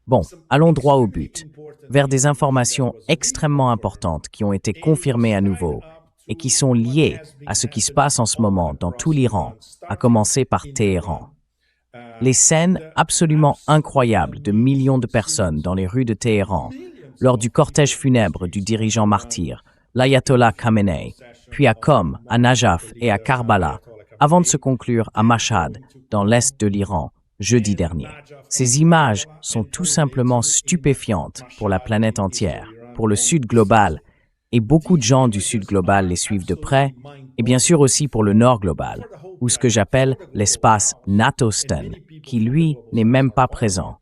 Bon, allons droit au but, vers des informations extrêmement importantes qui ont été confirmées à nouveau et qui sont liées à ce qui se passe en ce moment dans tout l'Iran, à commencer par Téhéran. Les scènes absolument incroyables de millions de personnes dans les rues de Téhéran, lors du cortège funèbre du dirigeant martyr, l'Ayatollah Khamenei, puis à Qom, à Najaf et à Karbala, avant de se conclure à Mashhad, dans l'est de l'Iran, jeudi dernier. Ces images sont tout simplement stupéfiantes pour la planète entière, pour le Sud global, et beaucoup de gens du Sud global les suivent de près, et bien sûr aussi pour le Nord global, ou ce que j'appelle l'espace Natostan, qui lui n'est même pas présent,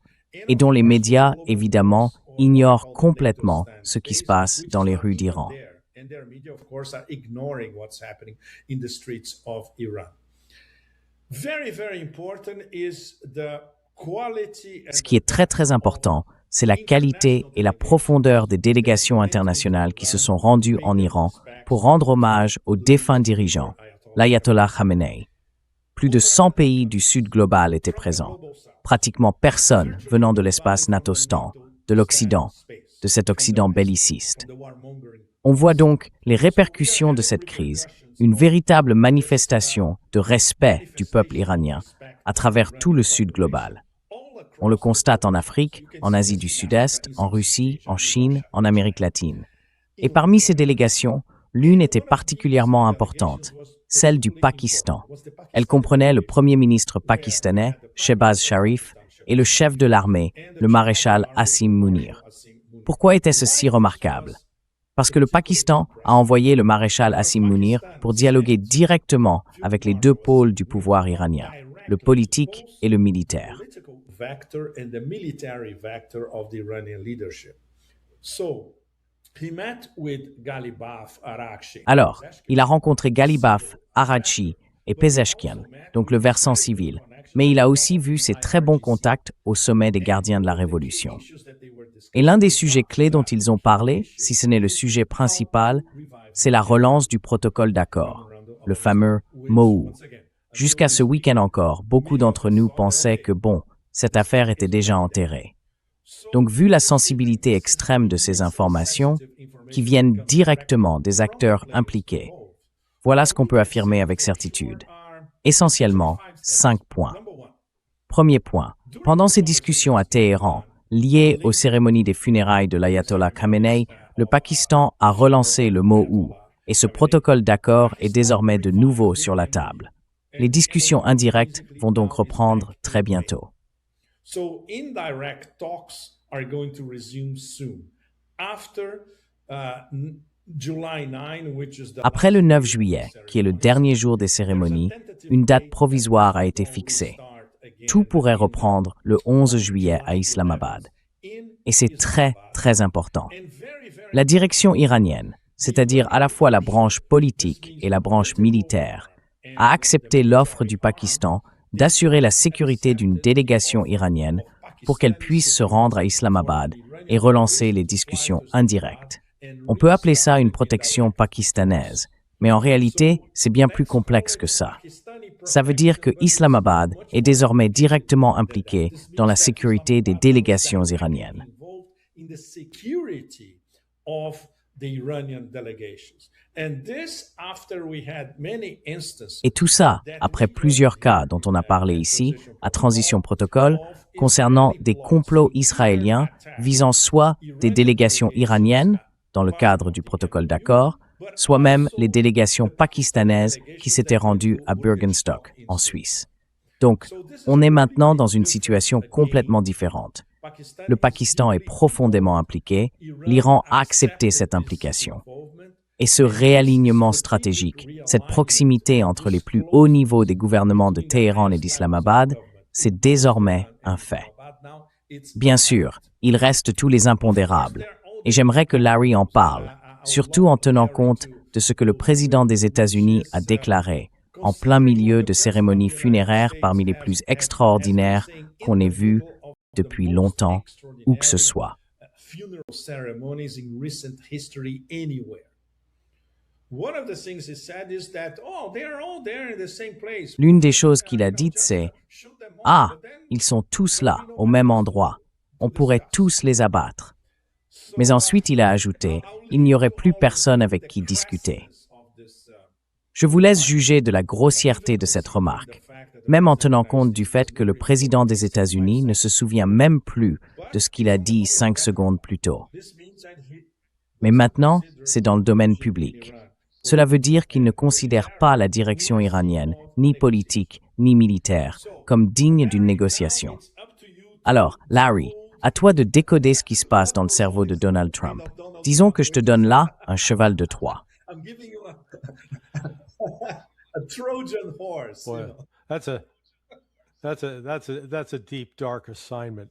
et dont les médias, évidemment, ignorent complètement ce qui se passe dans les rues d'Iran. Ce qui est très très important, c'est la qualité et la profondeur des délégations internationales qui se sont rendues en Iran pour rendre hommage au défunt dirigeant, l'Ayatollah Khamenei. Plus de 100 pays du Sud global étaient présents. Pratiquement personne venant de l'espace Natostan, de l'Occident, de cet Occident belliciste. On voit donc les répercussions de cette crise, une véritable manifestation de respect du peuple iranien à travers tout le Sud global. On le constate en Afrique, en Asie du Sud-Est, en Russie, en Chine, en Amérique latine. Et parmi ces délégations, l'une était particulièrement importante, celle du Pakistan. Elle comprenait le premier ministre pakistanais, Shehbaz Sharif, et le chef de l'armée, le maréchal Asim Munir. Pourquoi était-ce si remarquable? Parce que le Pakistan a envoyé le maréchal Asim Munir pour dialoguer directement avec les deux pôles du pouvoir iranien, le politique et le militaire. Alors, il a rencontré Ghalibaf, Araghchi et Pezeshkian, donc le versant civil, mais il a aussi vu ses très bons contacts au sommet des gardiens de la Révolution. Et l'un des sujets clés dont ils ont parlé, si ce n'est le sujet principal, c'est la relance du protocole d'accord, le fameux MOU. Jusqu'à ce week-end encore, beaucoup d'entre nous pensaient que, cette affaire était déjà enterrée. Donc, vu la sensibilité extrême de ces informations, qui viennent directement des acteurs impliqués, voilà ce qu'on peut affirmer avec certitude. Essentiellement, 5 points. Premier point, pendant ces discussions à Téhéran, liées aux cérémonies des funérailles de l'Ayatollah Khamenei, le Pakistan a relancé le MOU, et ce protocole d'accord est désormais de nouveau sur la table. Les discussions indirectes vont donc reprendre très bientôt. Après le 9 juillet, qui est le dernier jour des cérémonies, une date provisoire a été fixée. Tout pourrait reprendre le 11 juillet à Islamabad. Et c'est très, très important. La direction iranienne, c'est-à-dire à la fois la branche politique et la branche militaire, a accepté l'offre du Pakistan d'assurer la sécurité d'une délégation iranienne pour qu'elle puisse se rendre à Islamabad et relancer les discussions indirectes. On peut appeler ça une protection pakistanaise, mais en réalité, c'est bien plus complexe que ça. Ça veut dire que Islamabad est désormais directement impliqué dans la sécurité des délégations iraniennes. Et tout ça, après plusieurs cas dont on a parlé ici, à Transition Protocol, concernant des complots israéliens visant soit des délégations iraniennes, dans le cadre du protocole d'accord, soit même les délégations pakistanaises qui s'étaient rendues à Bürgenstock, en Suisse. Donc, on est maintenant dans une situation complètement différente. Le Pakistan est profondément impliqué, l'Iran a accepté cette implication. Et ce réalignement stratégique, cette proximité entre les plus hauts niveaux des gouvernements de Téhéran et d'Islamabad, c'est désormais un fait. Bien sûr, il reste tous les impondérables, et j'aimerais que Larry en parle, surtout en tenant compte de ce que le président des États-Unis a déclaré, en plein milieu de cérémonies funéraires parmi les plus extraordinaires qu'on ait vues depuis longtemps, où que ce soit. L'une des choses qu'il a dites, c'est Ah, ils sont tous là, au même endroit. On pourrait tous les abattre. Mais ensuite, il a ajouté, il n'y aurait plus personne avec qui discuter. Je vous laisse juger de la grossièreté de cette remarque, même en tenant compte du fait que le président des États-Unis ne se souvient même plus de ce qu'il a dit 5 secondes plus tôt. Mais maintenant, c'est dans le domaine public. Cela veut dire qu'il ne considère pas la direction iranienne, ni politique, ni militaire, comme digne d'une négociation. Alors, Larry, à toi de décoder ce qui se passe dans le cerveau de Donald Trump. Disons que je te donne là un cheval de Troie. A Trojan horse. Boy, that's a deep, dark assignment.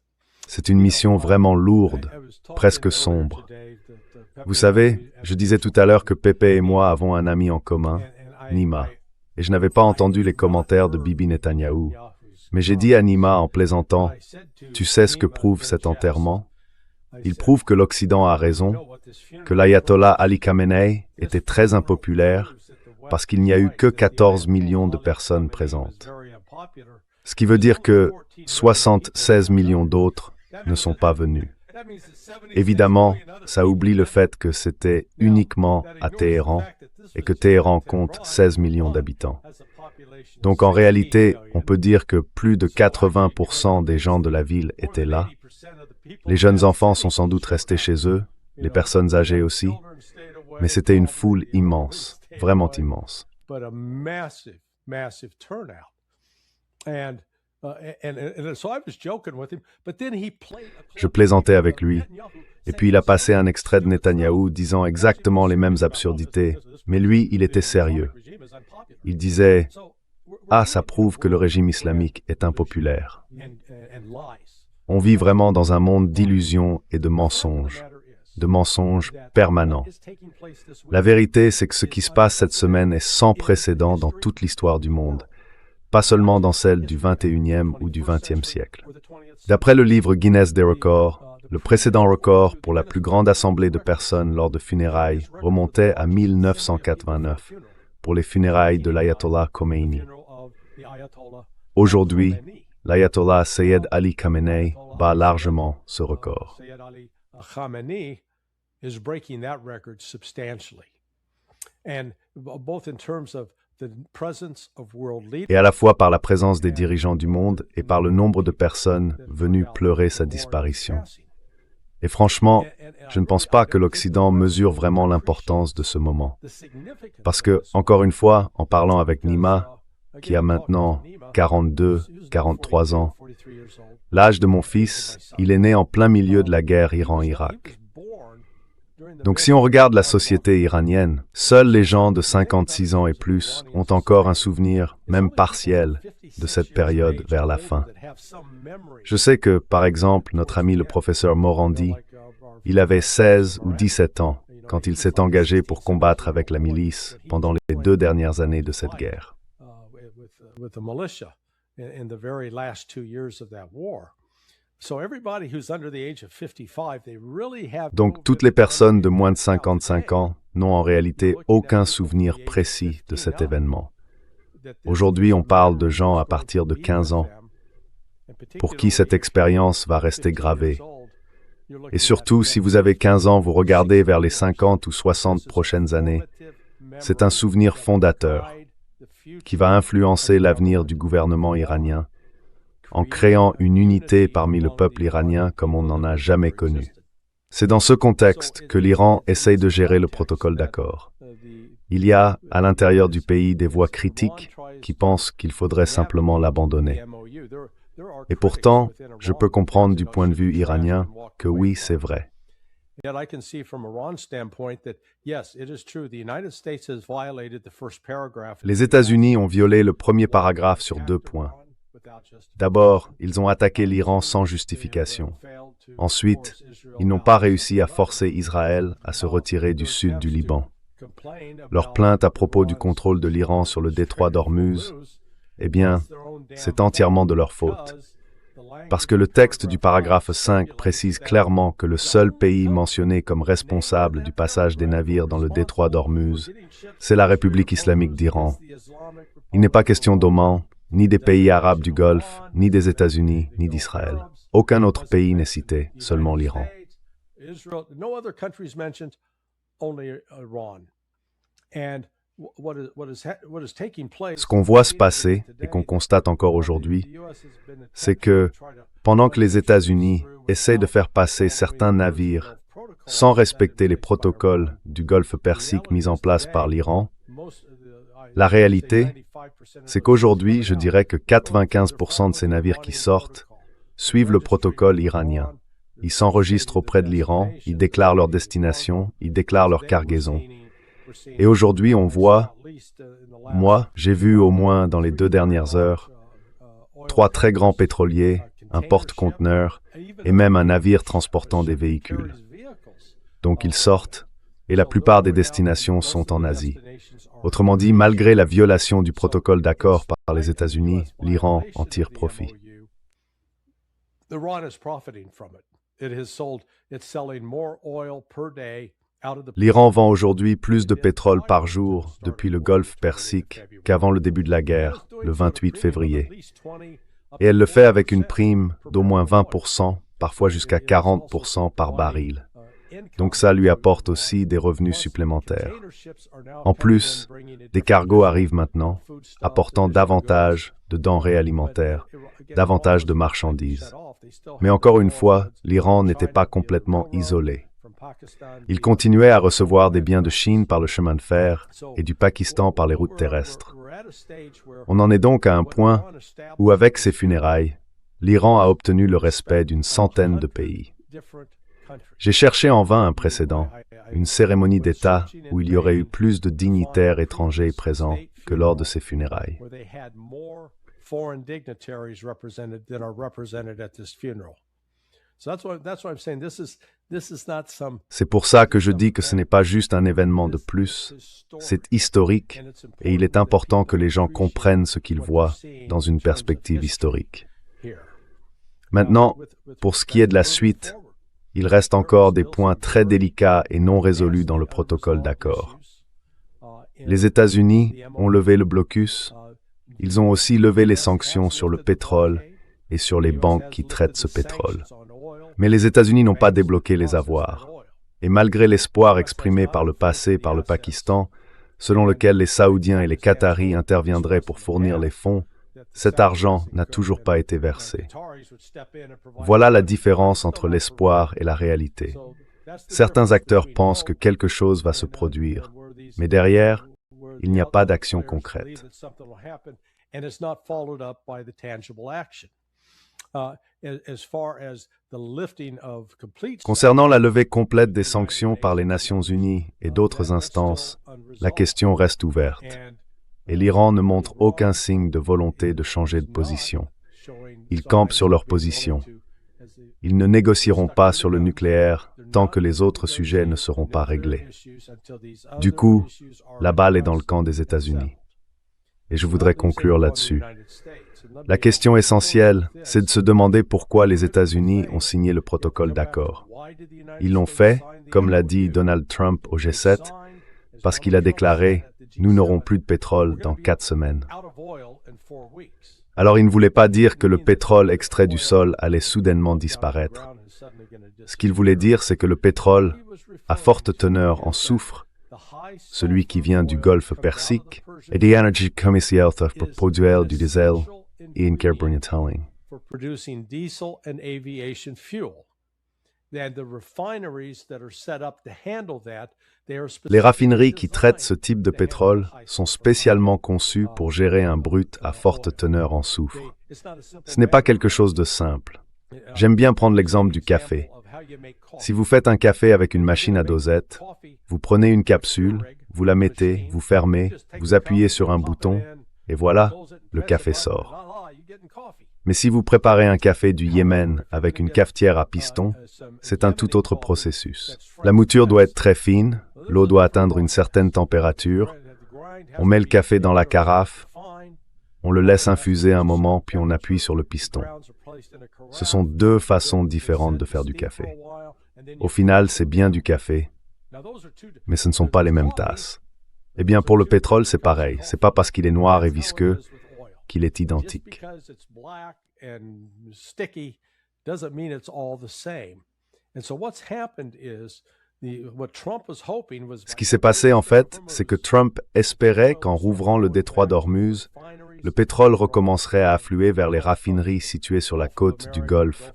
C'est une mission vraiment lourde, presque sombre. Vous savez, je disais tout à l'heure que Pepe et moi avons un ami en commun, Nima, et je n'avais pas entendu les commentaires de Bibi Netanyahou. Mais j'ai dit à Nima en plaisantant, « Tu sais ce que prouve cet enterrement? Il prouve que l'Occident a raison, que l'ayatollah Ali Khamenei était très impopulaire parce qu'il n'y a eu que 14 millions de personnes présentes. Ce qui veut dire que 76 millions d'autres ne sont pas venus. Évidemment, ça oublie le fait que c'était uniquement à Téhéran et que Téhéran compte 16 millions d'habitants. Donc en réalité, on peut dire que plus de 80% des gens de la ville étaient là. Les jeunes enfants sont sans doute restés chez eux, les personnes âgées aussi, mais c'était une foule immense, vraiment immense. Je plaisantais avec lui, et puis il a passé un extrait de Netanyahou disant exactement les mêmes absurdités, mais lui, il était sérieux. Il disait « Ah, ça prouve que le régime islamique est impopulaire. » On vit vraiment dans un monde d'illusions et de mensonges permanents. La vérité, c'est que ce qui se passe cette semaine est sans précédent dans toute l'histoire du monde, pas seulement dans celle du 21e ou du 20e siècle. D'après le livre Guinness des records, le précédent record pour la plus grande assemblée de personnes lors de funérailles remontait à 1989, pour les funérailles de l'ayatollah Khomeini. Aujourd'hui, l'ayatollah Sayed Ali Khamenei bat largement ce record. Khamenei is breaking that record substantially. And both in terms of the presence of world leaders, et à la fois par la présence des dirigeants du monde et par le nombre de personnes venues pleurer sa disparition. Et franchement, je ne pense pas que l'Occident mesure vraiment l'importance de ce moment. Parce que, encore une fois, en parlant avec Nima, qui a maintenant 42, 43 ans, l'âge de mon fils, il est né en plein milieu de la guerre Iran-Irak. Donc si on regarde la société iranienne, seuls les gens de 56 ans et plus ont encore un souvenir, même partiel, de cette période vers la fin. Je sais que, par exemple, notre ami le professeur Morandi, il avait 16 ou 17 ans quand il s'est engagé pour combattre avec la milice pendant les 2 dernières années de cette guerre. in the very last 2 years of that war. So everybody who's under the age of 55, they really have. Donc toutes les personnes de moins de 55 ans n'ont en réalité aucun souvenir précis de cet événement. Aujourd'hui, on parle de gens à partir de 15 ans, pour qui cette expérience va rester gravée. Et surtout, si vous avez 15 ans, vous regardez vers les 50 ou 60 prochaines années, c'est un souvenir fondateur qui va influencer l'avenir du gouvernement iranien en créant une unité parmi le peuple iranien comme on n'en a jamais connu. C'est dans ce contexte que l'Iran essaye de gérer le protocole d'accord. Il y a, à l'intérieur du pays, des voix critiques qui pensent qu'il faudrait simplement l'abandonner. Et pourtant, je peux comprendre du point de vue iranien que oui, c'est vrai. Les États-Unis ont violé le premier paragraphe sur 2 points. D'abord, ils ont attaqué l'Iran sans justification. Ensuite, ils n'ont pas réussi à forcer Israël à se retirer du sud du Liban. Leur plainte à propos du contrôle de l'Iran sur le détroit d'Ormuz, eh bien, c'est entièrement de leur faute. Parce que le texte du paragraphe 5 précise clairement que le seul pays mentionné comme responsable du passage des navires dans le détroit d'Ormuz, c'est la République islamique d'Iran. Il n'est pas question d'Oman, ni des pays arabes du Golfe, ni des États-Unis, ni d'Israël. Aucun autre pays n'est cité, seulement l'Iran. Ce qu'on voit se passer et qu'on constate encore aujourd'hui, c'est que pendant que les États-Unis essaient de faire passer certains navires sans respecter les protocoles du Golfe Persique mis en place par l'Iran, la réalité, c'est qu'aujourd'hui, je dirais que 95% de ces navires qui sortent suivent le protocole iranien. Ils s'enregistrent auprès de l'Iran, ils déclarent leur destination, ils déclarent leur cargaison. Et aujourd'hui, on voit, moi, j'ai vu au moins dans les 2 dernières heures, 3 très grands pétroliers, un porte-conteneurs et même un navire transportant des véhicules. Donc ils sortent, et la plupart des destinations sont en Asie. Autrement dit, malgré la violation du protocole d'accord par les États-Unis, l'Iran en tire profit. L'Iran vend aujourd'hui plus de pétrole par jour depuis le Golfe Persique qu'avant le début de la guerre, le 28 février. Et elle le fait avec une prime d'au moins 20%, parfois jusqu'à 40% par baril. Donc ça lui apporte aussi des revenus supplémentaires. En plus, des cargos arrivent maintenant, apportant davantage de denrées alimentaires, davantage de marchandises. Mais encore une fois, l'Iran n'était pas complètement isolé. Il continuait à recevoir des biens de Chine par le chemin de fer et du Pakistan par les routes terrestres. On en est donc à un point où, avec ces funérailles, l'Iran a obtenu le respect d'une centaine de pays. J'ai cherché en vain un précédent, une cérémonie d'État où il y aurait eu plus de dignitaires étrangers présents que lors de ces funérailles. C'est pour ça que je dis que ce n'est pas juste un événement de plus, c'est historique et il est important que les gens comprennent ce qu'ils voient dans une perspective historique. Maintenant, pour ce qui est de la suite, il reste encore des points très délicats et non résolus dans le protocole d'accord. Les États-Unis ont levé le blocus, ils ont aussi levé les sanctions sur le pétrole et sur les banques qui traitent ce pétrole. Mais les États-Unis n'ont pas débloqué les avoirs. Et malgré l'espoir exprimé par le passé par le Pakistan, selon lequel les Saoudiens et les Qataris interviendraient pour fournir les fonds, cet argent n'a toujours pas été versé. Voilà la différence entre l'espoir et la réalité. Certains acteurs pensent que quelque chose va se produire, mais derrière, il n'y a pas d'action concrète. Concernant la levée complète des sanctions par les Nations Unies et d'autres instances, la question reste ouverte. Et l'Iran ne montre aucun signe de volonté de changer de position. Ils campent sur leur position. Ils ne négocieront pas sur le nucléaire tant que les autres sujets ne seront pas réglés. Du coup, la balle est dans le camp des États-Unis. Et je voudrais conclure là-dessus. La question essentielle, c'est de se demander pourquoi les États-Unis ont signé le protocole d'accord. Ils l'ont fait, comme l'a dit Donald Trump au G7, parce qu'il a déclaré « Nous n'aurons plus de pétrole dans 4 semaines ». Alors il ne voulait pas dire que le pétrole extrait du sol allait soudainement disparaître. Ce qu'il voulait dire, c'est que le pétrole, à forte teneur en soufre, celui qui vient du Golfe Persique, et des énergies commerciales pour produire du diesel et une carbonation. Les raffineries qui traitent ce type de pétrole sont spécialement conçues pour gérer un brut à forte teneur en soufre. Ce n'est pas quelque chose de simple. J'aime bien prendre l'exemple du café. Si vous faites un café avec une machine à dosette, vous prenez une capsule, vous la mettez, vous fermez, vous appuyez sur un bouton, et voilà, le café sort. Mais si vous préparez un café du Yémen avec une cafetière à piston, c'est un tout autre processus. La mouture doit être très fine, l'eau doit atteindre une certaine température, on met le café dans la carafe, on le laisse infuser un moment, puis on appuie sur le piston. Ce sont 2 façons différentes de faire du café. Au final, c'est bien du café, mais ce ne sont pas les mêmes tasses. Eh bien, pour le pétrole, c'est pareil. C'est pas parce qu'il est noir et visqueux qu'il est identique. Ce qui s'est passé, en fait, c'est que Trump espérait qu'en rouvrant le détroit d'Ormuz, le pétrole recommencerait à affluer vers les raffineries situées sur la côte du Golfe,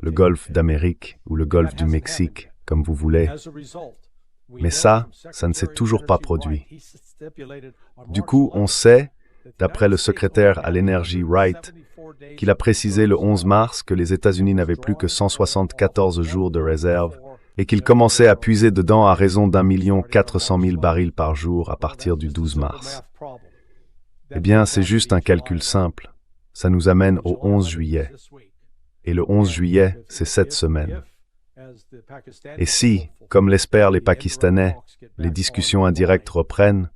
le Golfe d'Amérique ou le Golfe du Mexique, comme vous voulez. Mais ça ne s'est toujours pas produit. Du coup, on sait, d'après le secrétaire à l'énergie Wright, qu'il a précisé le 11 mars que les États-Unis n'avaient plus que 174 jours de réserve et qu'ils commençaient à puiser dedans à raison d'1 400 000 barils par jour à partir du 12 mars. Eh bien, c'est juste un calcul simple. Ça nous amène au 11 juillet. Et le 11 juillet, c'est cette semaine. Et si, comme l'espèrent les Pakistanais, les discussions indirectes reprennent,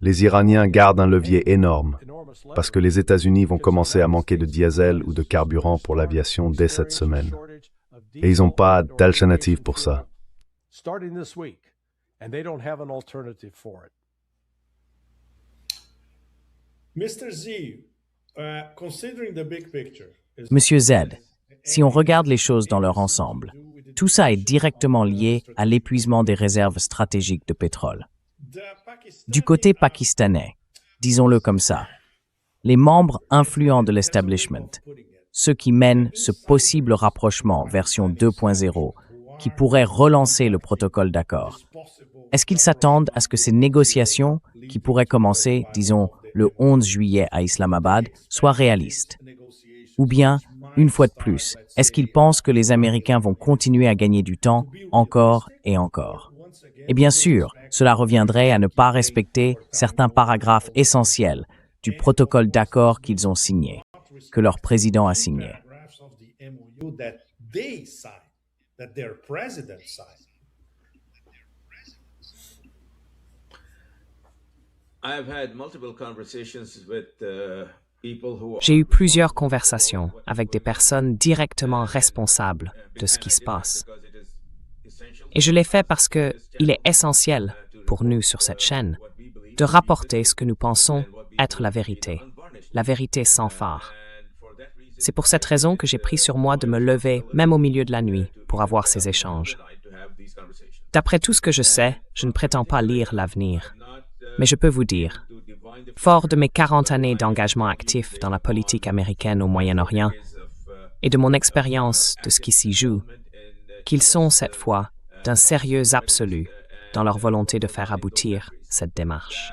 les Iraniens gardent un levier énorme, parce que les États-Unis vont commencer à manquer de diesel ou de carburant pour l'aviation dès cette semaine. Et ils n'ont pas d'alternative pour ça. Monsieur Z, si on regarde les choses dans leur ensemble, tout ça est directement lié à l'épuisement des réserves stratégiques de pétrole. Du côté pakistanais, disons-le comme ça, les membres influents de l'establishment, ceux qui mènent ce possible rapprochement version 2.0 qui pourrait relancer le protocole d'accord, est-ce qu'ils s'attendent à ce que ces négociations, qui pourraient commencer, disons, le 11 juillet à Islamabad, soient réalistes? Ou bien, une fois de plus, est-ce qu'ils pensent que les Américains vont continuer à gagner du temps encore et encore? Et bien sûr, cela reviendrait à ne pas respecter certains paragraphes essentiels du protocole d'accord qu'ils ont signé, que leur président a signé. J'ai eu plusieurs conversations avec des personnes directement responsables de ce qui se passe. Et je l'ai fait parce qu'il est essentiel pour nous sur cette chaîne de rapporter ce que nous pensons être la vérité sans phare. C'est pour cette raison que j'ai pris sur moi de me lever même au milieu de la nuit pour avoir ces échanges. D'après tout ce que je sais, je ne prétends pas lire l'avenir. Mais je peux vous dire, fort de mes 40 années d'engagement actif dans la politique américaine au Moyen-Orient et de mon expérience de ce qui s'y joue, qu'ils sont cette fois d'un sérieux absolu dans leur volonté de faire aboutir cette démarche.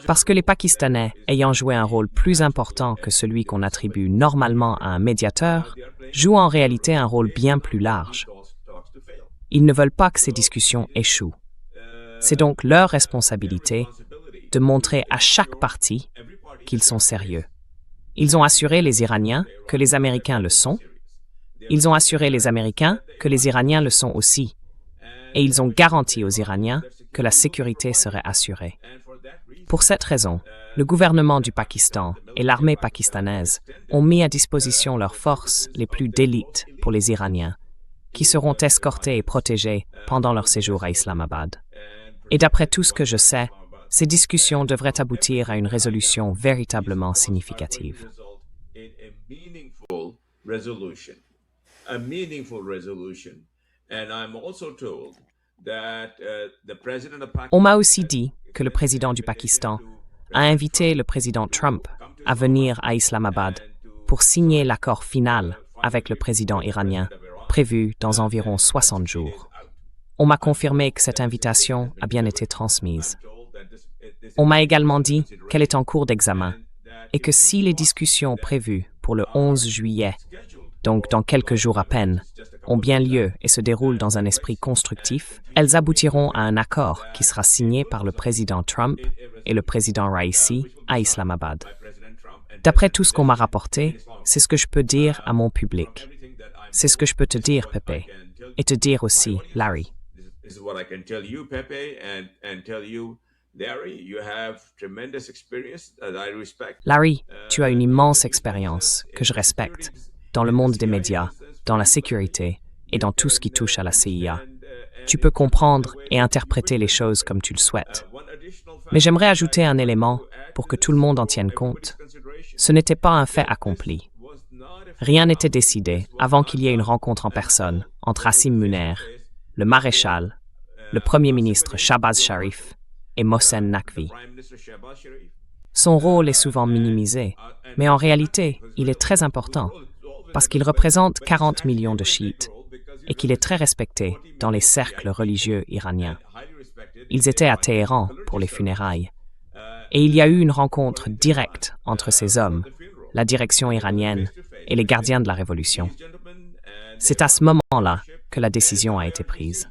Parce que les Pakistanais, ayant joué un rôle plus important que celui qu'on attribue normalement à un médiateur, jouent en réalité un rôle bien plus large. Ils ne veulent pas que ces discussions échouent. C'est donc leur responsabilité de montrer à chaque partie qu'ils sont sérieux. Ils ont assuré les Iraniens que les Américains le sont. Ils ont assuré les Américains que les Iraniens le sont aussi. Et ils ont garanti aux Iraniens que la sécurité serait assurée. Pour cette raison, le gouvernement du Pakistan et l'armée pakistanaise ont mis à disposition leurs forces les plus d'élite pour les Iraniens, qui seront escortés et protégés pendant leur séjour à Islamabad. Et d'après tout ce que je sais, ces discussions devraient aboutir à une résolution véritablement significative. On m'a aussi dit que le président du Pakistan a invité le président Trump à venir à Islamabad pour signer l'accord final avec le président iranien, prévu dans environ 60 jours. On m'a confirmé que cette invitation a bien été transmise. On m'a également dit qu'elle est en cours d'examen et que si les discussions prévues pour le 11 juillet, donc dans quelques jours à peine, ont bien lieu et se déroulent dans un esprit constructif, elles aboutiront à un accord qui sera signé par le président Trump et le président Raisi à Islamabad. D'après tout ce qu'on m'a rapporté, c'est ce que je peux dire à mon public. C'est ce que je peux te dire, Pepe, et te dire aussi, Larry. Larry, tu as une immense expérience que je respecte dans le monde des médias, dans la sécurité et dans tout ce qui touche à la CIA. tu peux comprendre et interpréter les choses comme tu le souhaites. Mais j'aimerais ajouter un élément pour que tout le monde en tienne compte. Ce n'était pas un fait accompli. Rien n'était décidé avant qu'il y ait une rencontre en personne entre Asim Munir, le maréchal, le Premier ministre Shahbaz Sharif et Mohsen Naqvi. Son rôle est souvent minimisé, mais en réalité, il est très important parce qu'il représente 40 millions de chiites et qu'il est très respecté dans les cercles religieux iraniens. Ils étaient à Téhéran pour les funérailles. Et il y a eu une rencontre directe entre ces hommes, la direction iranienne et les gardiens de la révolution. C'est à ce moment-là que la décision a été prise.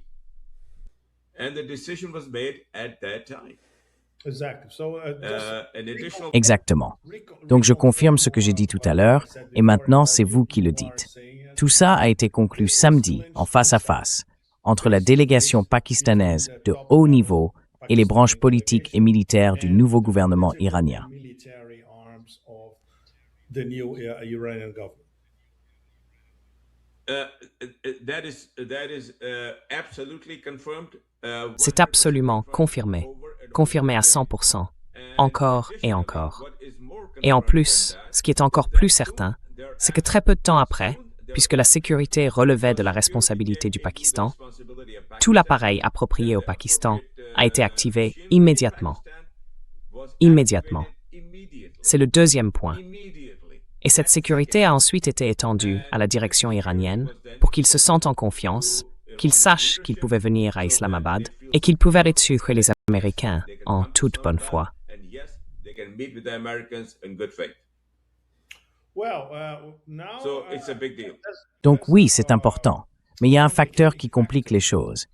Exactement. Donc je confirme ce que j'ai dit tout à l'heure, et maintenant c'est vous qui le dites. Tout ça a été conclu samedi, en face à face, entre la délégation pakistanaise de haut niveau et les branches politiques et militaires du nouveau gouvernement iranien. C'est absolument confirmé à 100%, encore et encore. Et en plus, ce qui est encore plus certain, c'est que très peu de temps après, puisque la sécurité relevait de la responsabilité du Pakistan, tout l'appareil approprié au Pakistan a été activé immédiatement. Immédiatement. C'est le deuxième point. Et cette sécurité a ensuite été étendue à la direction iranienne pour qu'ils se sentent en confiance, qu'ils sachent qu'ils pouvaient venir à Islamabad et qu'ils pouvaient retrouver les Américains en toute bonne foi. Donc oui, c'est important, mais il y a un facteur qui complique les choses.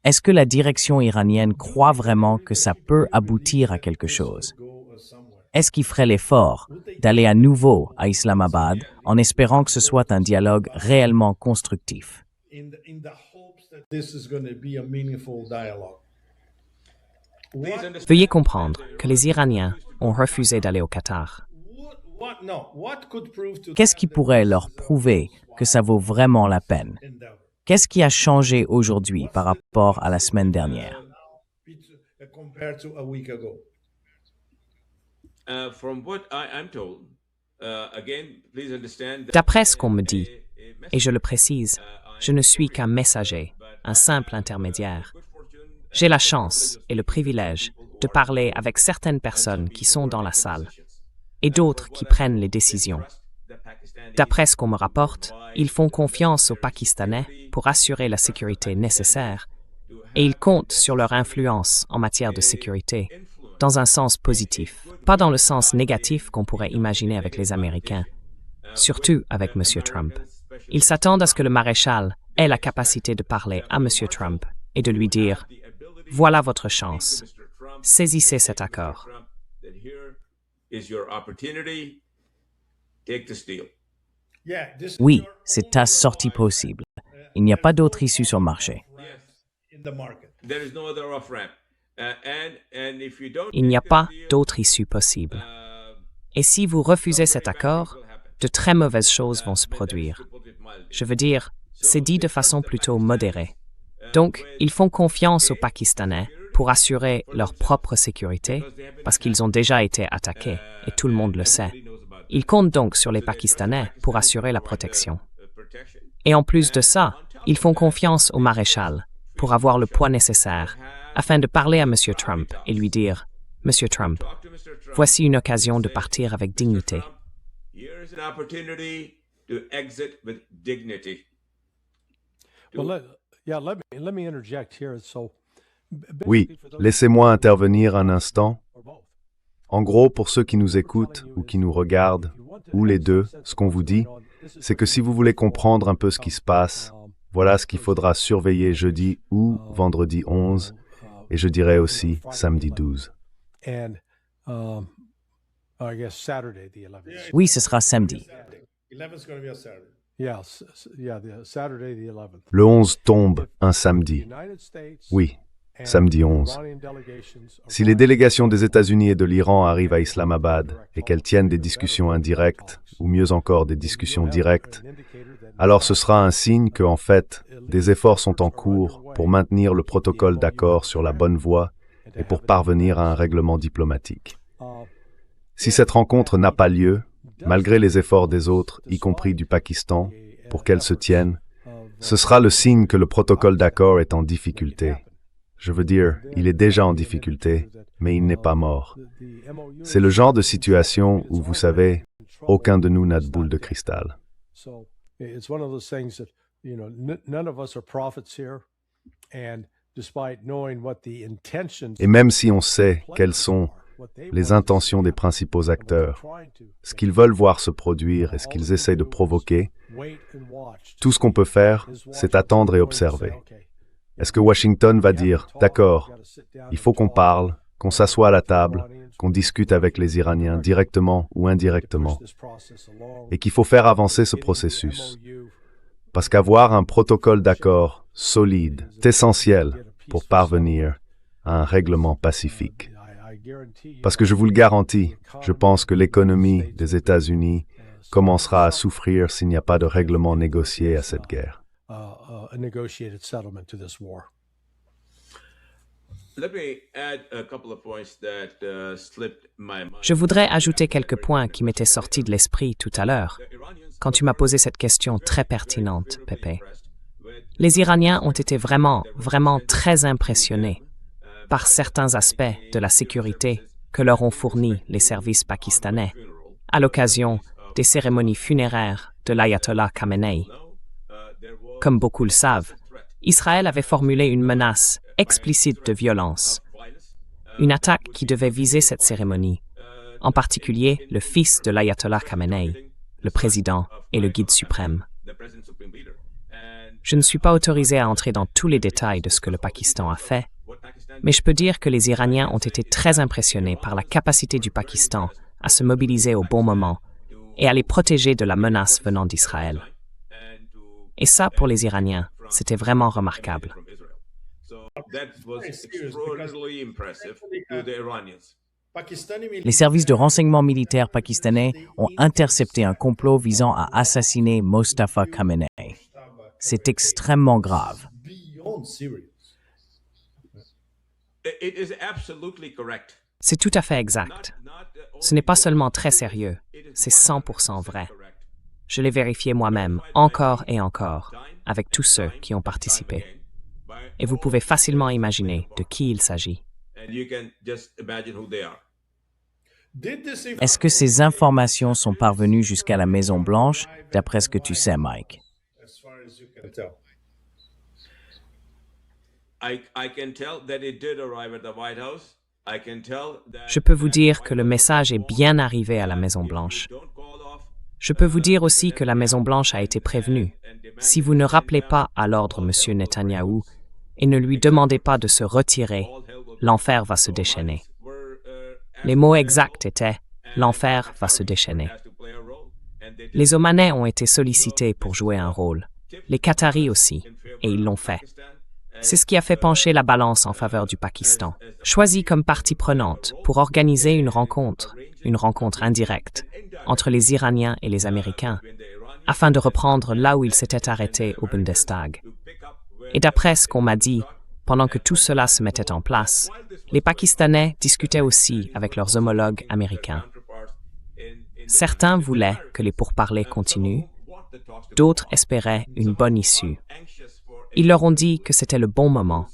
Est-ce que la direction iranienne croit vraiment que ça peut aboutir à quelque chose? Est-ce qu'ils feraient l'effort d'aller à nouveau à Islamabad en espérant que ce soit un dialogue réellement constructif? Veuillez comprendre que les Iraniens ont refusé d'aller au Qatar. Qu'est-ce qui pourrait leur prouver que ça vaut vraiment la peine? Qu'est-ce qui a changé aujourd'hui par rapport à la semaine dernière? D'après ce qu'on me dit, et je le précise, je ne suis qu'un messager, un simple intermédiaire. J'ai la chance et le privilège de parler avec certaines personnes qui sont dans la salle et d'autres qui prennent les décisions. D'après ce qu'on me rapporte, ils font confiance aux Pakistanais pour assurer la sécurité nécessaire et ils comptent sur leur influence en matière de sécurité, dans un sens positif, pas dans le sens négatif qu'on pourrait imaginer avec les Américains, surtout avec M. Trump. Ils s'attendent à ce que le maréchal ait la capacité de parler à M. Trump et de lui dire « Voilà votre chance, saisissez cet accord ». Oui, c'est ta sortie possible. Il n'y a pas d'autre issue sur le marché. Il n'y a pas d'autre issue possible. Et si vous refusez cet accord, de très mauvaises choses vont se produire. Je veux dire, c'est dit de façon plutôt modérée. Donc, ils font confiance aux Pakistanais pour assurer leur propre sécurité, parce qu'ils ont déjà été attaqués, et tout le monde le sait. Ils comptent donc sur les Pakistanais pour assurer la protection. Et en plus de ça, ils font confiance au maréchal pour avoir le poids nécessaire afin de parler à M. Trump et lui dire « Monsieur Trump, voici une occasion de partir avec dignité. » Oui, laissez-moi intervenir un instant. En gros, pour ceux qui nous écoutent ou qui nous regardent, ou les deux, ce qu'on vous dit, c'est que si vous voulez comprendre un peu ce qui se passe, voilà ce qu'il faudra surveiller jeudi ou vendredi 11, et je dirais aussi samedi 12. Oui, ce sera samedi. Le 11 tombe un samedi. Oui. samedi 11. Si les délégations des États-Unis et de l'Iran arrivent à Islamabad et qu'elles tiennent des discussions indirectes, ou mieux encore des discussions directes, alors ce sera un signe que, en fait, des efforts sont en cours pour maintenir le protocole d'accord sur la bonne voie et pour parvenir à un règlement diplomatique. Si cette rencontre n'a pas lieu, malgré les efforts des autres, y compris du Pakistan, pour qu'elle se tienne, ce sera le signe que le protocole d'accord est en difficulté. Je veux dire, il est déjà en difficulté, mais il n'est pas mort. C'est le genre de situation où, vous savez, aucun de nous n'a de boule de cristal. Et même si on sait quelles sont les intentions des principaux acteurs, ce qu'ils veulent voir se produire et ce qu'ils essayent de provoquer, tout ce qu'on peut faire, c'est attendre et observer. Est-ce que Washington va dire « D'accord, il faut qu'on parle, qu'on s'assoie à la table, qu'on discute avec les Iraniens directement ou indirectement, et qu'il faut faire avancer ce processus. Parce qu'avoir un protocole d'accord solide est essentiel pour parvenir à un règlement pacifique. Parce que je vous le garantis, je pense que l'économie des États-Unis commencera à souffrir s'il n'y a pas de règlement négocié à cette guerre. Je voudrais ajouter quelques points qui m'étaient sortis de l'esprit tout à l'heure, quand tu m'as posé cette question très pertinente, Pepe. Les Iraniens ont été vraiment très impressionnés par certains aspects de la sécurité que leur ont fourni les services pakistanais à l'occasion des cérémonies funéraires de l'ayatollah Khamenei. Comme beaucoup le savent, Israël avait formulé une menace explicite de violence, une attaque qui devait viser cette cérémonie, en particulier le fils de l'ayatollah Khamenei, le président et le guide suprême. Je ne suis pas autorisé à entrer dans tous les détails de ce que le Pakistan a fait, mais je peux dire que les Iraniens ont été très impressionnés par la capacité du Pakistan à se mobiliser au bon moment et à les protéger de la menace venant d'Israël. Et ça, pour les Iraniens, c'était vraiment remarquable. Les services de renseignement militaire pakistanais ont intercepté un complot visant à assassiner Mostafa Khamenei. C'est extrêmement grave. C'est tout à fait exact. Ce n'est pas seulement très sérieux, c'est 100% vrai. Je l'ai vérifié moi-même, encore et encore, avec tous ceux qui ont participé. Et vous pouvez facilement imaginer de qui il s'agit. Est-ce que ces informations sont parvenues jusqu'à la Maison-Blanche, d'après ce que tu sais, Mike? Je peux vous dire que le message est bien arrivé à la Maison-Blanche. Je peux vous dire aussi que la Maison-Blanche a été prévenue. Si vous ne rappelez pas à l'ordre M. Netanyahou et ne lui demandez pas de se retirer, l'enfer va se déchaîner. Les mots exacts étaient « l'enfer va se déchaîner ». Les Omanais ont été sollicités pour jouer un rôle, les Qataris aussi, et ils l'ont fait. C'est ce qui a fait pencher la balance en faveur du Pakistan, choisi comme partie prenante pour organiser une rencontre indirecte, entre les Iraniens et les Américains, afin de reprendre là où ils s'étaient arrêtés au Bundestag. Et d'après ce qu'on m'a dit, pendant que tout cela se mettait en place, les Pakistanais discutaient aussi avec leurs homologues américains. Certains voulaient que les pourparlers continuent, d'autres espéraient une bonne issue. Ils leur ont dit que c'était le bon moment,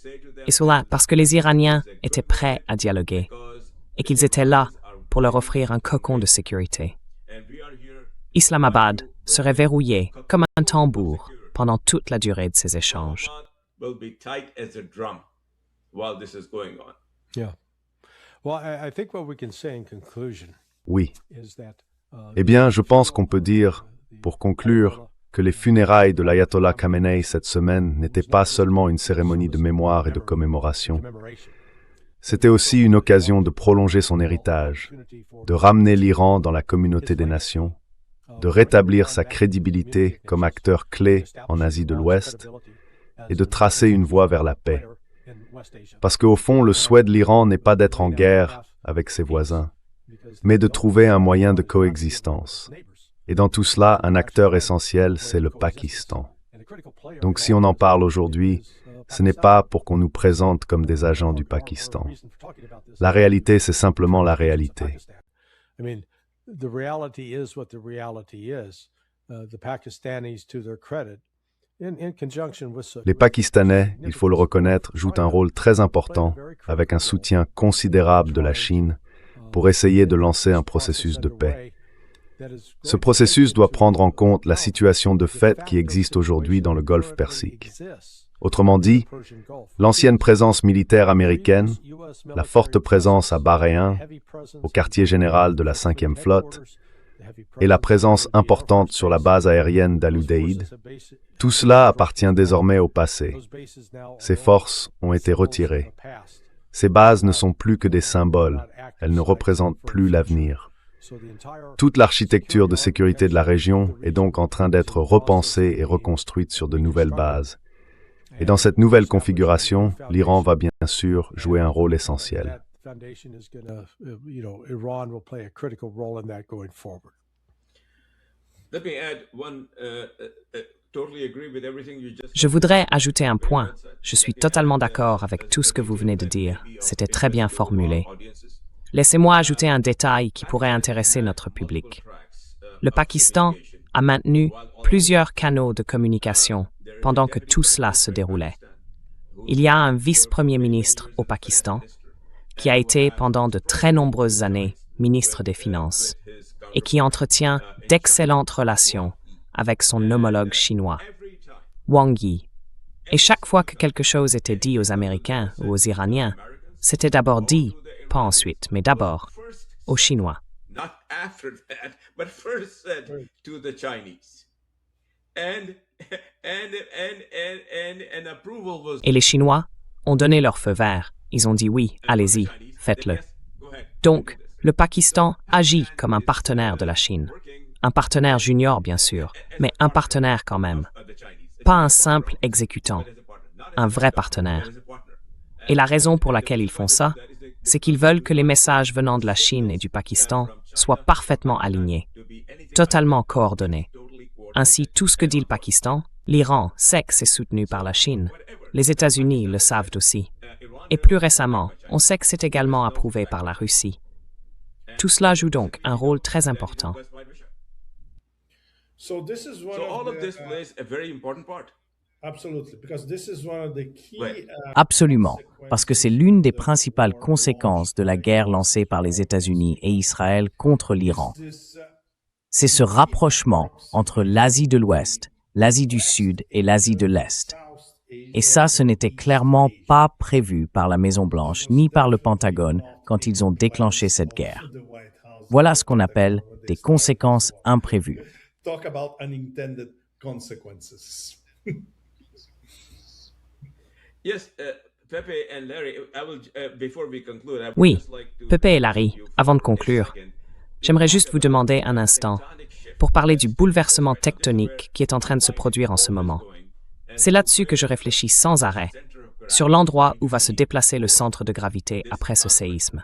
et cela parce que les Iraniens étaient prêts à dialoguer, et qu'ils étaient là pour leur offrir un cocon de sécurité. Islamabad serait verrouillé comme un tambour pendant toute la durée de ces échanges. Oui. Eh bien, je pense qu'on peut dire, pour conclure, que les funérailles de l'ayatollah Khamenei cette semaine n'étaient pas seulement une cérémonie de mémoire et de commémoration. C'était aussi une occasion de prolonger son héritage, de ramener l'Iran dans la communauté des nations, de rétablir sa crédibilité comme acteur clé en Asie de l'Ouest et de tracer une voie vers la paix. Parce qu'au fond, le souhait de l'Iran n'est pas d'être en guerre avec ses voisins, mais de trouver un moyen de coexistence. Et dans tout cela, un acteur essentiel, c'est le Pakistan. Donc si on en parle aujourd'hui, ce n'est pas pour qu'on nous présente comme des agents du Pakistan. La réalité, c'est simplement la réalité. Les Pakistanais, il faut le reconnaître, jouent un rôle très important, avec un soutien considérable de la Chine, pour essayer de lancer un processus de paix. Ce processus doit prendre en compte la situation de fait qui existe aujourd'hui dans le Golfe Persique. Autrement dit, l'ancienne présence militaire américaine, la forte présence à Bahreïn, au quartier général de la 5e flotte, et la présence importante sur la base aérienne d'Al-Udeid, tout cela appartient désormais au passé. Ces forces ont été retirées. Ces bases ne sont plus que des symboles, elles ne représentent plus l'avenir. Toute l'architecture de sécurité de la région est donc en train d'être repensée et reconstruite sur de nouvelles bases. Et dans cette nouvelle configuration, l'Iran va bien sûr jouer un rôle essentiel. Je voudrais ajouter un point. Je suis totalement d'accord avec tout ce que vous venez de dire. C'était très bien formulé. Laissez-moi ajouter un détail qui pourrait intéresser notre public. Le Pakistan a maintenu plusieurs canaux de communication pendant que tout cela se déroulait. Il y a un vice-premier ministre au Pakistan qui a été pendant de très nombreuses années ministre des Finances et qui entretient d'excellentes relations avec son homologue chinois, Wang Yi. Et chaque fois que quelque chose était dit aux Américains ou aux Iraniens, c'était d'abord dit, pas ensuite, mais d'abord, aux Chinois. Et les Chinois ont donné leur feu vert. Ils ont dit oui, allez-y, faites-le. Donc, le Pakistan agit comme un partenaire de la Chine. Un partenaire junior, bien sûr, mais un partenaire quand même. Pas un simple exécutant, un vrai partenaire. Et la raison pour laquelle ils font ça, c'est qu'ils veulent que les messages venant de la Chine et du Pakistan soient parfaitement alignés, totalement coordonnés. Ainsi, tout ce que dit le Pakistan, l'Iran sait que c'est soutenu par la Chine. Les États-Unis le savent aussi. Et plus récemment, on sait que c'est également approuvé par la Russie. Tout cela joue donc un rôle très important. So this is one So all of of the, this plays a very important part. absolutely, because this is one of the key Absolument, parce que c'est l'une des principales conséquences de la guerre lancée par les États-Unis et Israël contre l'Iran. C'est ce rapprochement entre l'Asie de l'Ouest, l'Asie du Sud et l'Asie de l'Est. Et ça, ce n'était clairement pas prévu par la Maison-Blanche ni par le Pentagone quand ils ont déclenché cette guerre. Voilà ce qu'on appelle des conséquences imprévues. talk about unintended consequences. Yes, Pepe and Larry, I will, before we conclude, I would Oui, just like to Pepe et Larry, avant de conclure, j'aimerais juste vous demander un instant pour parler du bouleversement tectonique qui est en train de se produire en ce moment. C'est là-dessus que je réfléchis sans arrêt, sur l'endroit où va se déplacer le centre de gravité après ce séisme.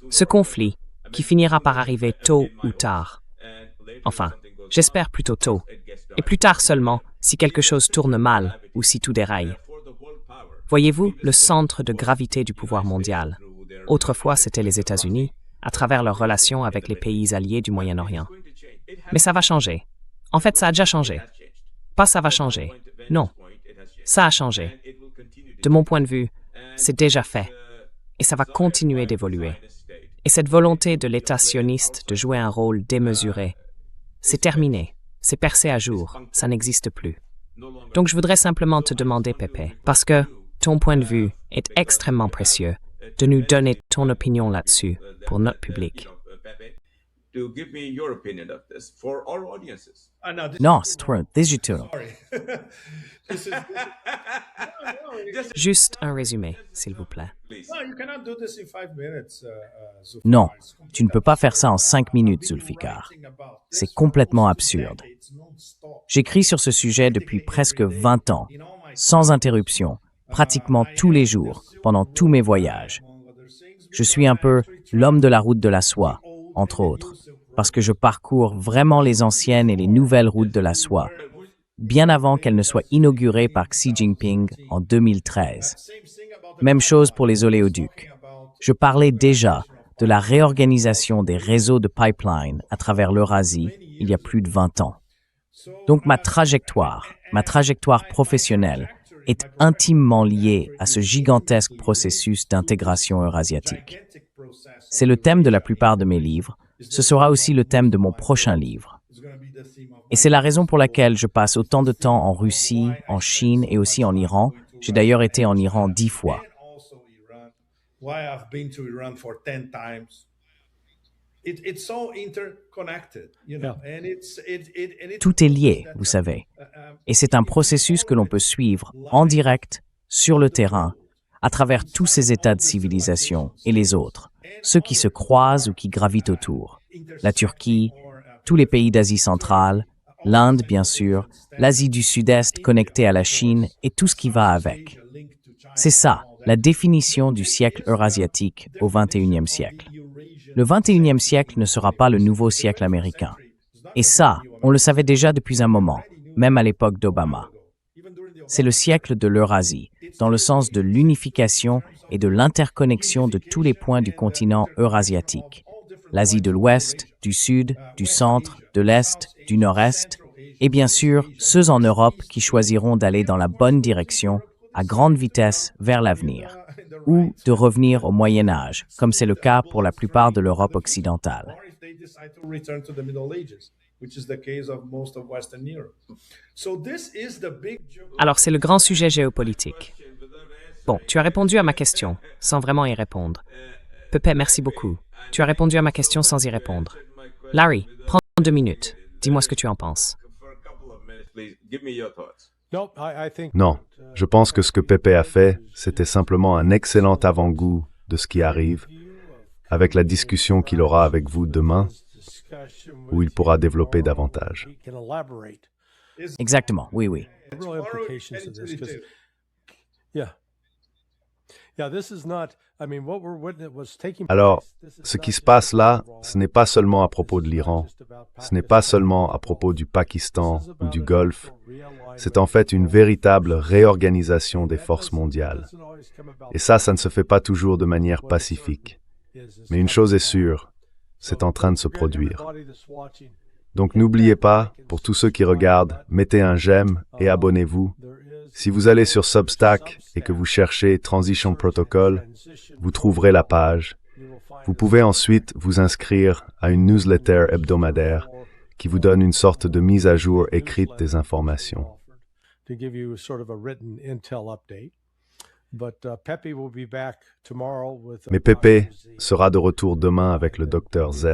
Ce conflit, qui finira par arriver tôt ou tard. Enfin, j'espère plutôt tôt, et plus tard seulement si quelque chose tourne mal ou si tout déraille. Voyez-vous, le centre de gravité du pouvoir mondial. Autrefois, c'était les États-Unis, à travers leurs relations avec les pays alliés du Moyen-Orient. Mais ça va changer. En fait, ça a déjà changé. Pas ça va changer. Non. Ça a changé. De mon point de vue, c'est déjà fait. Et ça va continuer d'évoluer. Et cette volonté de l'État sioniste de jouer un rôle démesuré, c'est terminé. C'est percé à jour. Ça n'existe plus. Donc je voudrais simplement te demander, Pepe, parce que ton point de vue est extrêmement précieux, de nous donner ton opinion là-dessus pour notre public. to give me your opinion of this for our audiences. No, this Non, is c'est trop digital. sorry. This is Just Juste un résumé, s'il vous plaît. please. no, you cannot do this in 5 minutes. Zulfikar. Non, It's tu ne peux pas faire ça en 5 minutes, Zulfikar. C'est complètement absurde. J'écris sur ce sujet depuis presque 20 ans, sans interruption, pratiquement tous les jours, pendant tous mes voyages. Je suis un peu l'homme de la route de la soie, entre autres, parce que je parcours vraiment les anciennes et les nouvelles routes de la soie, bien avant qu'elles ne soient inaugurées par Xi Jinping en 2013. Même chose pour les oléoducs. Je parlais déjà de la réorganisation des réseaux de pipeline à travers l'Eurasie il y a plus de 20 ans. Donc ma trajectoire professionnelle est intimement liée à ce gigantesque processus d'intégration eurasiatique. C'est le thème de la plupart de mes livres, ce sera aussi le thème de mon prochain livre. Et c'est la raison pour laquelle je passe autant de temps en Russie, en Chine et aussi en Iran. J'ai d'ailleurs été en Iran 10 fois. Tout est lié, vous savez. Et c'est un processus que l'on peut suivre en direct, sur le terrain, à travers tous ces états de civilisation et les autres, ceux qui se croisent ou qui gravitent autour. La Turquie, tous les pays d'Asie centrale, l'Inde bien sûr, l'Asie du Sud-Est connectée à la Chine et tout ce qui va avec. C'est ça, la définition du siècle eurasiatique au XXIe siècle. Le XXIe siècle ne sera pas le nouveau siècle américain. Et ça, on le savait déjà depuis un moment, même à l'époque d'Obama. C'est le siècle de l'Eurasie, dans le sens de l'unification et de l'interconnexion de tous les points du continent eurasiatique. L'Asie de l'Ouest, du Sud, du Centre, de l'Est, du Nord-Est, et bien sûr, ceux en Europe qui choisiront d'aller dans la bonne direction, à grande vitesse vers l'avenir, ou de revenir au Moyen Âge, comme c'est le cas pour la plupart de l'Europe occidentale. Alors, c'est le grand sujet géopolitique. Bon, tu as répondu à ma question, sans vraiment y répondre. Pepe, merci beaucoup. Tu as répondu à ma question sans y répondre. Larry, prends 2 minutes. Dis-moi ce que tu en penses. Non, je pense que ce que Pepe a fait, c'était simplement un excellent avant-goût de ce qui arrive, avec la discussion qu'il aura avec vous demain, où il pourra développer davantage. Exactement, oui, oui. Alors, ce qui se passe là, ce n'est pas seulement à propos de l'Iran, ce n'est pas seulement à propos du Pakistan ou du Golfe, c'est en fait une véritable réorganisation des forces mondiales. Et ça ne se fait pas toujours de manière pacifique. Mais une chose est sûre, c'est en train de se produire. Donc n'oubliez pas, pour tous ceux qui regardent, mettez un j'aime et abonnez-vous. Si vous allez sur Substack et que vous cherchez Transition Protocol, vous trouverez la page. Vous pouvez ensuite vous inscrire à une newsletter hebdomadaire qui vous donne une sorte de mise à jour écrite des informations. Mais Pepe sera de retour demain avec le Dr Z.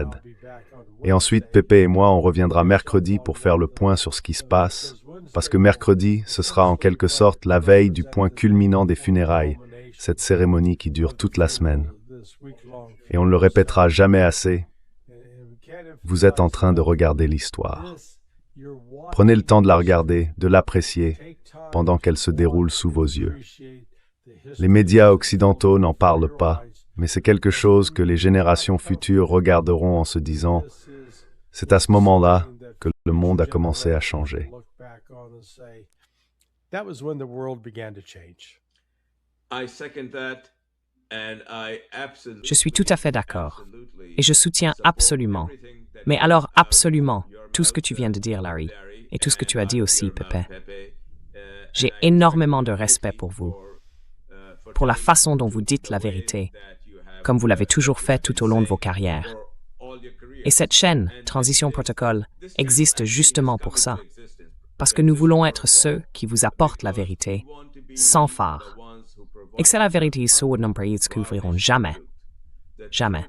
Et ensuite, Pepe et moi, on reviendra mercredi pour faire le point sur ce qui se passe, parce que mercredi, ce sera en quelque sorte la veille du point culminant des funérailles, cette cérémonie qui dure toute la semaine. Et on ne le répétera jamais assez, vous êtes en train de regarder l'histoire. Prenez le temps de la regarder, de l'apprécier, pendant qu'elle se déroule sous vos yeux. Les médias occidentaux n'en parlent pas, mais c'est quelque chose que les générations futures regarderont en se disant « C'est à ce moment-là que le monde a commencé à changer. » Je suis tout à fait d'accord. Et je soutiens absolument, mais alors absolument, tout ce que tu viens de dire, Larry, et tout ce que tu as dit aussi, Pepe. J'ai énormément de respect pour vous, pour la façon dont vous dites la vérité, comme vous l'avez toujours fait tout au long de vos carrières. Et cette chaîne, Transition Protocol, existe justement pour ça, parce que nous voulons être ceux qui vous apportent la vérité, sans phare. Et que c'est la vérité que nous ne couvrirons jamais. Jamais.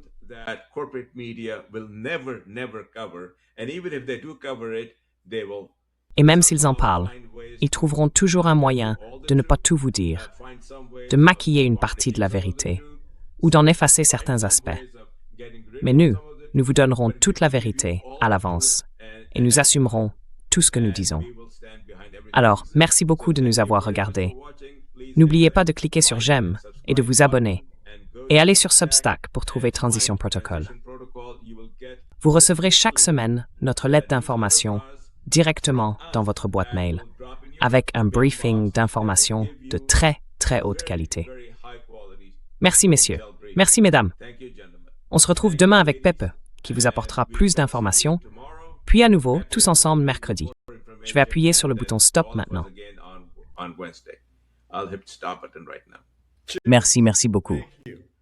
Et même s'ils en parlent, ils trouveront toujours un moyen de ne pas tout vous dire, de maquiller une partie de la vérité, ou d'en effacer certains aspects. Mais nous vous donnerons toute la vérité à l'avance, et nous assumerons tout ce que nous disons. Alors, merci beaucoup de nous avoir regardés. N'oubliez pas de cliquer sur j'aime et de vous abonner. Et allez sur Substack pour trouver Transition Protocol. Vous recevrez chaque semaine notre lettre d'information directement dans votre boîte mail, avec un briefing d'informations de très, très haute qualité. Merci messieurs. Merci mesdames. On se retrouve demain avec Pepe, qui vous apportera plus d'informations, puis à nouveau, tous ensemble mercredi. Je vais appuyer sur le bouton Stop maintenant. Merci beaucoup. Thank you.